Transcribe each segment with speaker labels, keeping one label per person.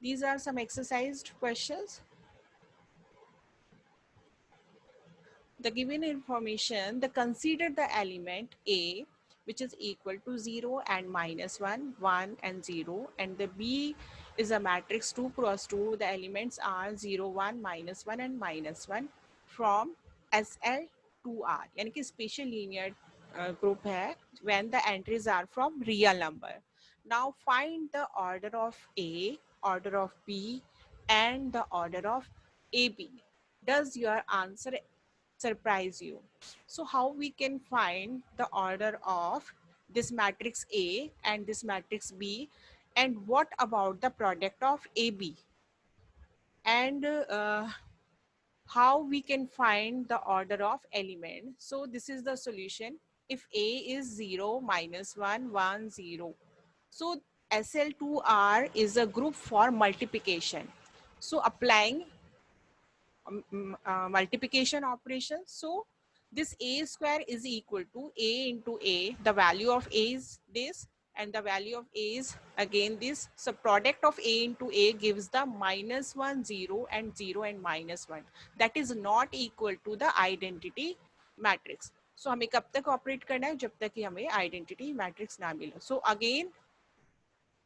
Speaker 1: These are some exercised questions. The given information, the consider the element A, which is equal to 0 and minus 1, 1 and 0, and the B is a matrix 2 cross 2. The elements are 0, 1, minus 1 and minus 1 from SL to R. यानी कि special linear group है when the entries are from real number. Now find the order of A, order of B, and the order of AB. Does your answer surprise you? So how we can find the order of this matrix A and this matrix B, and what about the product of AB, and how we can find the order of element? So this is the solution. If A is 0, minus 1, 1, 0, so SL2R is a group for multiplication. So applying multiplication operation. So this A square is equal to A into A. The value of A is this and the value of A is again this. So product of A into A gives the minus 1, 0 and 0 and minus 1. That is not equal to the identity matrix. So हमें कब तक operate करना है जब तक कि हमें identity matrix ना मिले. So again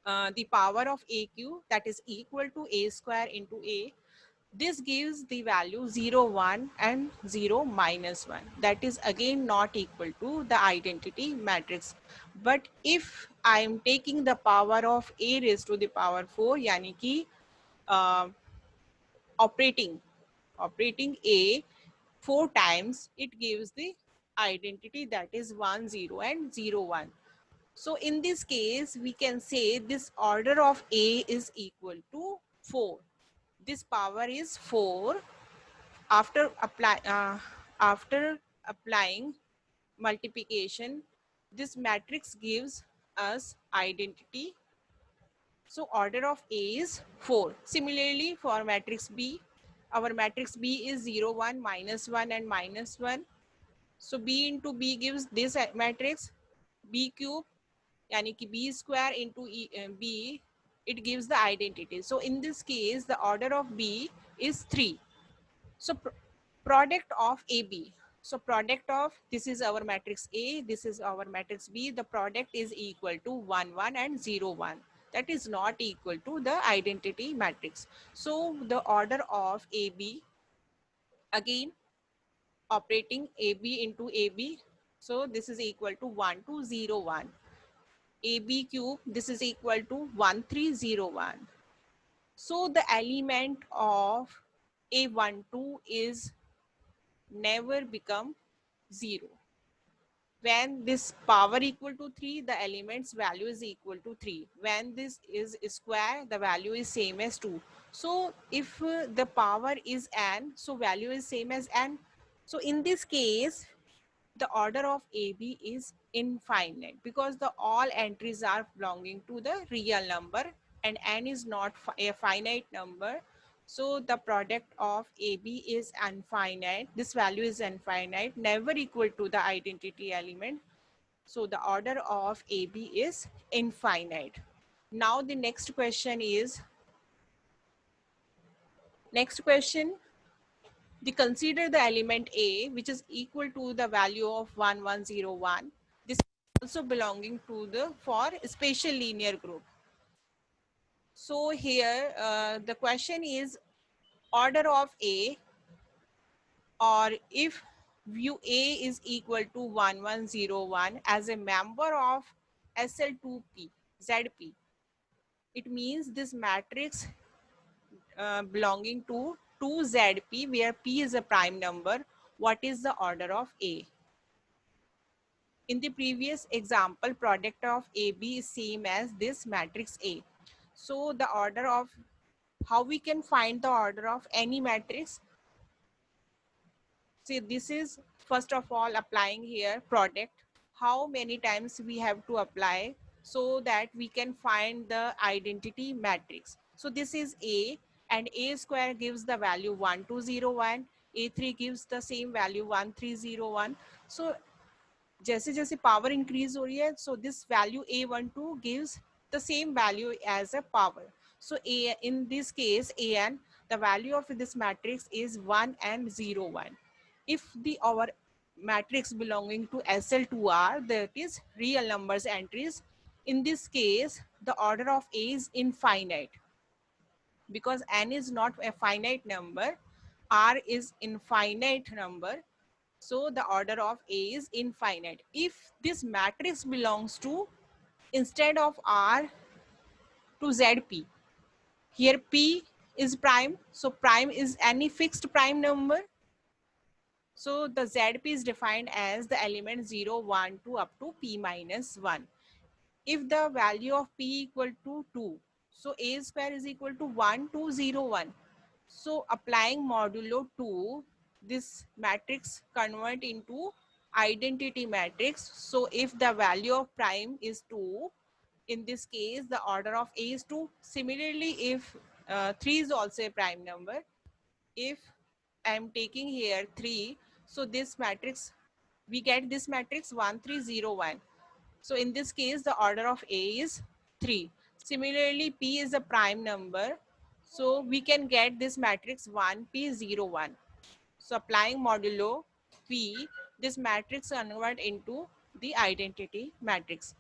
Speaker 1: the power of AQ, that is equal to A square into A. This gives the value 0, 1 and 0, minus 1. That is again not equal to the identity matrix. But if I am taking the power of A raised to the power 4, yani ki uh, operating A 4 times, it gives the identity that is 1, 0 and 0, 1. So in this case, we can say this order of A is equal to 4. This power is 4. After after applying multiplication, this matrix gives us identity. So order of A is 4. Similarly, for matrix B, our matrix B is 0, 1, minus 1 and minus 1. So B into B gives this matrix B cube, यानी कि B square into B, it gives the identity. So in this case, the order of B is 3. So product of AB. So product of, this is our matrix A, this is our matrix B. The product is equal to 1, 1 and 0, 1. That is not equal to the identity matrix. So the order of AB, again operating AB into AB. So this is equal to 1, 2, 0, 1. AB cube, this is equal to 1301. So the element of A12 is never become 0. When this power equal to 3, the element's value is equal to 3. When this is square, the value is same as 2. So if the power is n, so value is same as n. So in this case, the order of AB is infinite because the all entries are belonging to the real number and n is not a finite number. So the product of AB is infinite. This value is infinite, never equal to the identity element. So the order of AB is infinite. Now the next question is, next question, they consider the element A, which is equal to the value of 1101. This is also belonging to the for spatial linear group. So here the question is order of A, or if view A is equal to 1101 as a member of SL2P, ZP. It means this matrix belonging to 2ZP where P is a prime number. What is the order of A? In the previous example, product of AB is same as this matrix A. So the order of, how we can find the order of any matrix? See, this is first of all applying here product. How many times we have to apply so that we can find the identity matrix. So this is A, and A square gives the value 1201. A3 gives the same value 1301. So जैसे जैसे power increase हो रही है, so this value A12 gives the same value as a power. So a, in this case an, the value of this matrix is 1 and 0 1. If the our matrix belonging to SL2R, that is real numbers entries, in this case the order of a is infinite, because n is not a finite number, r is infinite number, so the order of a is infinite. If this matrix belongs to, instead of r, to zp, here p is prime, so prime is any fixed prime number, so the zp is defined as the element 0 1 2 up to p minus 1. If the value of p equal to 2, so a square is equal to 1 2 0 1. So applying modulo 2, this matrix convert into identity matrix. So if the value of prime is 2, in this case the order of a is 2. Similarly, if 3 is also a prime number, if I'm taking here 3, so this matrix, we get this matrix 1 3 0 1. So in this case, the order of A is 3. Similarly, P is a prime number. So we can get this matrix 1, P 0 1. So applying modulo P, this matrix convert into the identity matrix.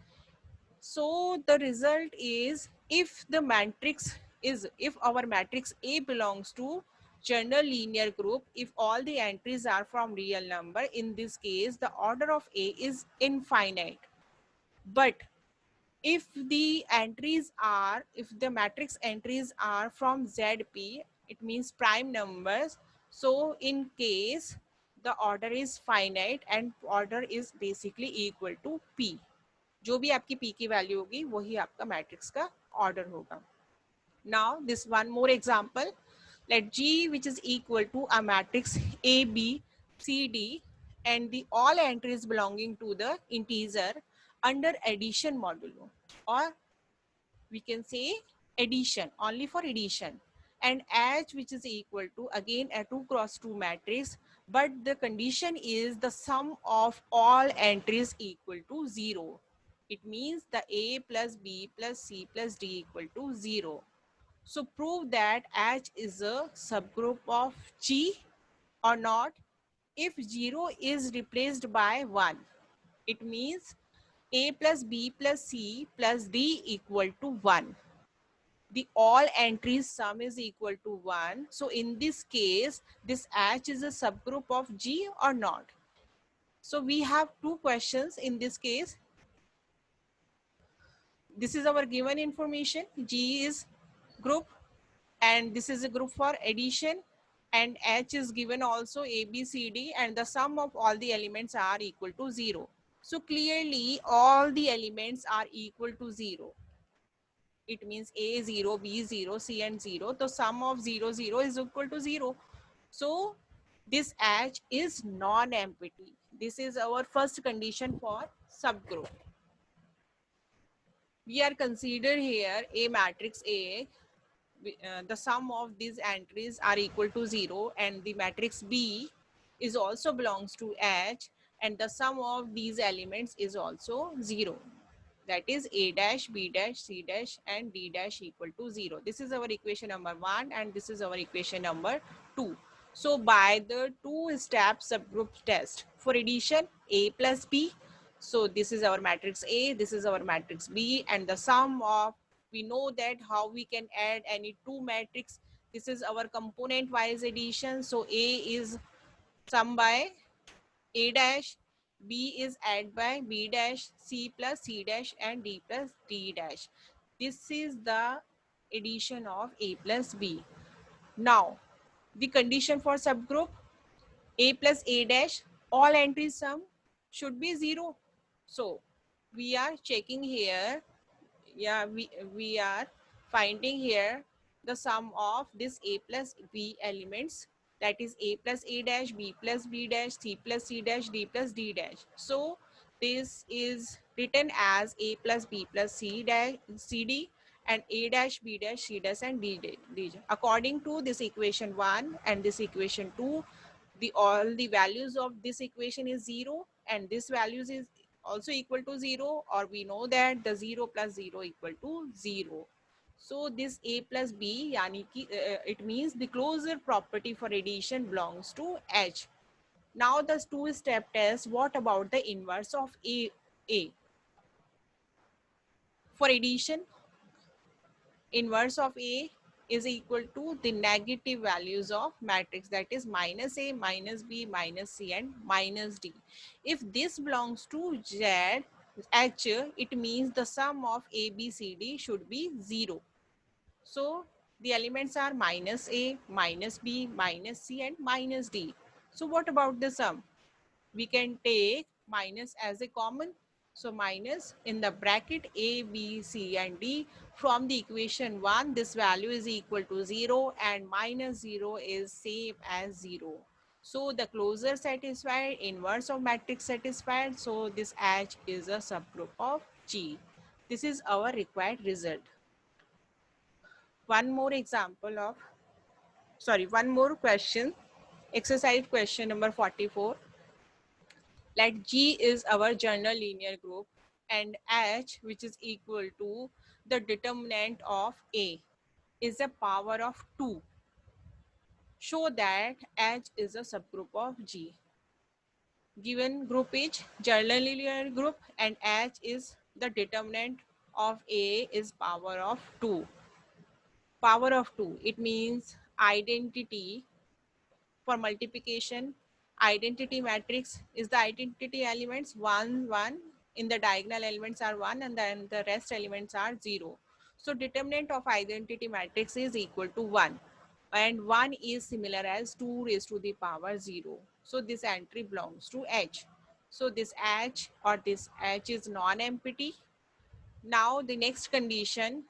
Speaker 1: So the result is, if the matrix is, if our matrix A belongs to general linear group, if all the entries are from real number, in this case, the order of A is infinite. But if the entries are, if the matrix entries are from zp, it means prime numbers, so in case the order is finite and order is basically equal to p. जो भी आपकी p की value होगी वही आपका matrix का order होगा. Now this one more example, let G, which is equal to a matrix A B C D, and the all entries belonging to the integer under addition modulo, or we can say addition, only for addition, and H, which is equal to again a 2 cross 2 matrix, but the condition is the sum of all entries equal to 0. It means the A plus B plus C plus D equal to 0. So prove that H is a subgroup of G or not. If 0 is replaced by 1, it means A plus B plus C plus D equal to 1. The all entries sum is equal to 1. So in this case, this H is a subgroup of G or not. So we have two questions in this case. This is our given information. G is group, and this is a group for addition, and H is given also A, B, C, D, and the sum of all the elements are equal to 0. So clearly all the elements are equal to 0. It means A 0, B 0, C and 0. The sum of 0 0 is equal to 0. So this H is non-empty. This is our first condition for subgroup. We are considered here a matrix A, the sum of these entries are equal to 0, and the matrix B is also belongs to H, and the sum of these elements is also 0. That is A dash, B dash, C dash and D dash equal to 0. This is our equation number 1 and this is our equation number 2. So by the two-step subgroup test for addition, A plus B, so this is our matrix A, this is our matrix B, and the sum of, we know that how we can add any two matrix. This is our component wise addition. So A is sum by A dash, B is add by B dash, C plus C dash and D plus D dash. This is the addition of A plus B. Now the condition for subgroup, A plus A dash, all entries sum should be 0. So we are checking here, yeah, we are finding here the sum of this A plus B elements, that is A plus A dash, B plus B dash, C plus C dash, D plus D dash. So this is written as A plus B plus C dash CD, and A dash, B dash, C dash and D dash. According to this equation 1 and this equation 2, the all the values of this equation is 0 and this values is also equal to 0, or we know that the 0 plus 0 equal to 0. So this A plus B, yani ki, it means the closure property for addition belongs to H. Now the two-step test, what about the inverse of A? For addition, inverse of A is equal to the negative values of matrix, that is minus A, minus B, minus C and minus D. If this belongs to Z, H, it means the sum of A, B, C, D should be 0. So the elements are minus A, minus B, minus C and minus D. So what about the sum? We can take minus as a common. So minus in the bracket A, B, C and D. From the equation 1, this value is equal to 0 and minus 0 is same as 0. So the closure satisfied, inverse of matrix satisfied. So this H is a subgroup of G. This is our required result. One more example of, one more question. Exercise question number 44. Let G is our general linear group and H, which is equal to the determinant of A, is a power of 2. Show that H is a subgroup of G. Given group is general linear group and H is the determinant of A is power of 2. Power of 2, it means identity for multiplication. Identity matrix is the identity elements 1 1, in the diagonal elements are 1 and then the rest elements are 0. So determinant of identity matrix is equal to 1 and 1 is similar as 2 raised to the power 0. So this entry belongs to H. So this H or this H is non-empty. Now the next condition,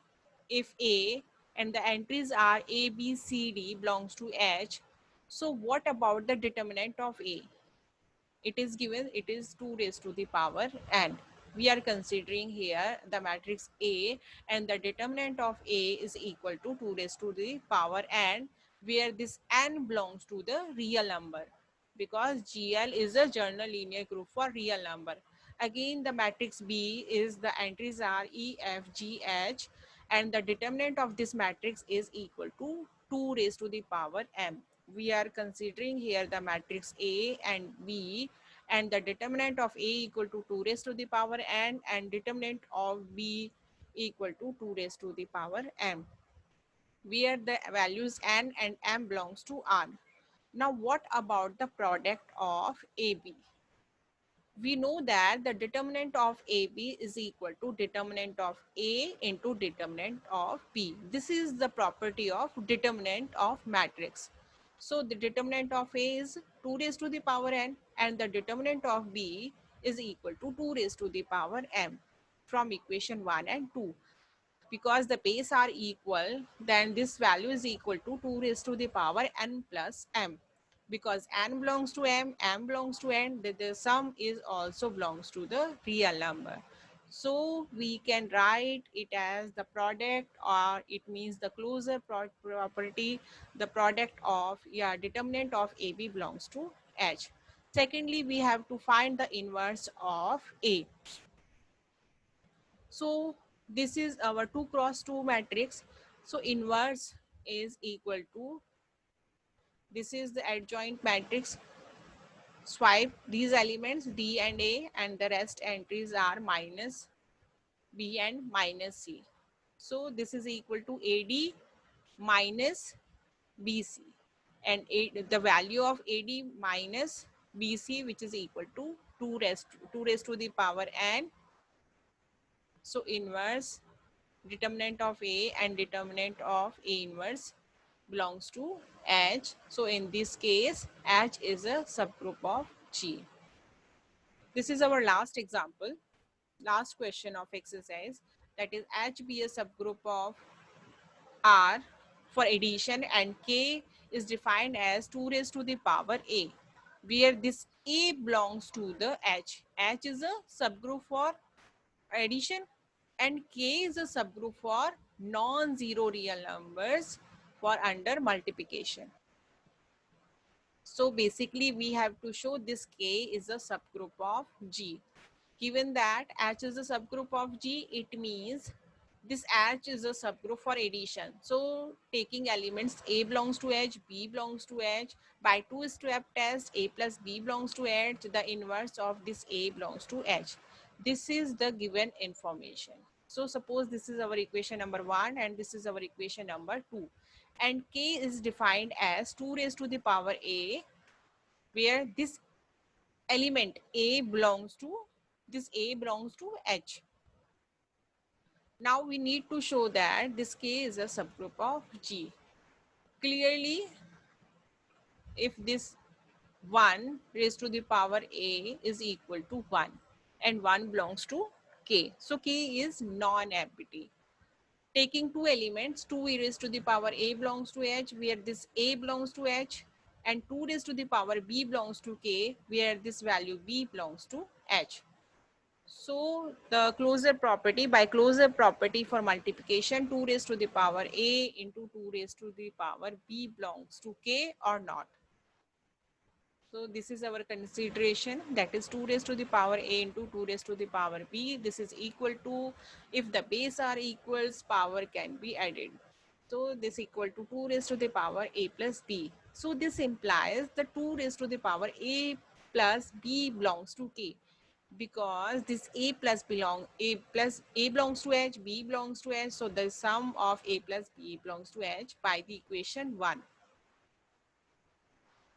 Speaker 1: if A and the entries are A, B, C, D belongs to H, so what about the determinant of A? It is given, it is 2 raised to the power n. We are considering here the matrix A and the determinant of A is equal to 2 raised to the power n, where this n belongs to the real number, because GL is a general linear group for real number. Again, the matrix B is the entries are E, F, G, H and the determinant of this matrix is equal to 2 raised to the power m. We are considering here the matrix A and B and the determinant of A equal to 2 raised to the power n and determinant of B equal to 2 raised to the power m, where the values n and m belongs to R. Now what about the product of AB? We know that the determinant of AB is equal to determinant of A into determinant of B. This is the property of determinant of matrix. So the determinant of A is 2 raised to the power n and the determinant of B is equal to 2 raised to the power m from equation 1 and 2. Because the base are equal, then this value is equal to 2 raised to the power n plus m. Because n belongs to m belongs to n, the sum is also belongs to the real number. So we can write it as the product, or it means the closure property, the product of, determinant of AB belongs to H. Secondly, we have to find the inverse of A. So this is our 2 cross 2 matrix. So inverse is equal to, this is the adjoint matrix. Swipe these elements D and A and the rest entries are minus B and minus C. So this is equal to AD minus BC and the value of AD minus BC, which is equal to 2 raised to the power n. So inverse, determinant of A and determinant of A inverse belongs to H. So in this case, H is a subgroup of G. This is our last example, last question of exercise, that is H be a subgroup of R for addition and K is defined as 2 raised to the power A, where this A belongs to the H. H is a subgroup for addition and K is a subgroup for non-zero real numbers for under multiplication. So basically we have to show this K is a subgroup of G. Given that H is a subgroup of G, it means This H is a subgroup for addition. So taking elements A belongs to H, B belongs to H, by two-step test, A plus B belongs to H, the inverse of this A belongs to H. This is the given information. So suppose this is our equation number 1 and this is our equation number 2. And K is defined as 2 raised to the power A, where this element A belongs to, this A belongs to H. Now we need to show that this K is a subgroup of G. Clearly, if this 1 raised to the power A is equal to 1 and 1 belongs to K. So K is non-empty. Taking two elements, 2 raised to the power A belongs to H, where this A belongs to H, and 2 raised to the power B belongs to K, where this value B belongs to H. So the closure property, by closure property for multiplication, 2 raised to the power A into 2 raised to the power B belongs to K or not. So this is our consideration, that is 2 raised to the power A into 2 raised to the power B. This is equal to, if the base are equals, power can be added. So this equal to 2 raised to the power A plus B. So this implies the 2 raised to the power A plus B belongs to K, because this A belongs to H, B belongs to H. So the sum of A plus B belongs to H by the equation 1.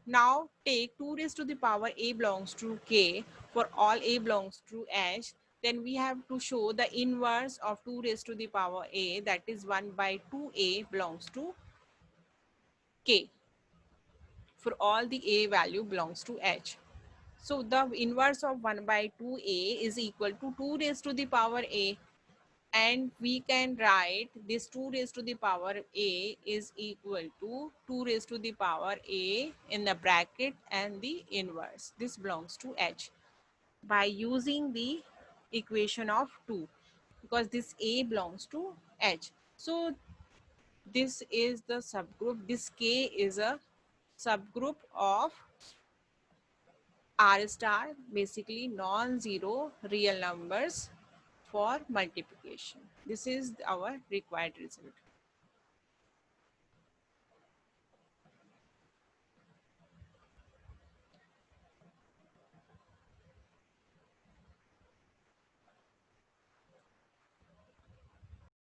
Speaker 1: Now take 2 raised to the power A belongs to K for all A belongs to H. Then we have to show the inverse of 2 raised to the power A, that is 1 by 2A belongs to K for all the A value belongs to H. So the inverse of 1 by 2A is equal to 2 raised to the power A, and we can write this 2 raised to the power A is equal to 2 raised to the power A in the bracket and the inverse. This belongs to H by using the equation of 2, because this A belongs to H. So this is the subgroup. This K is a subgroup of R star, basically non-zero real numbers for multiplication. This is our required result.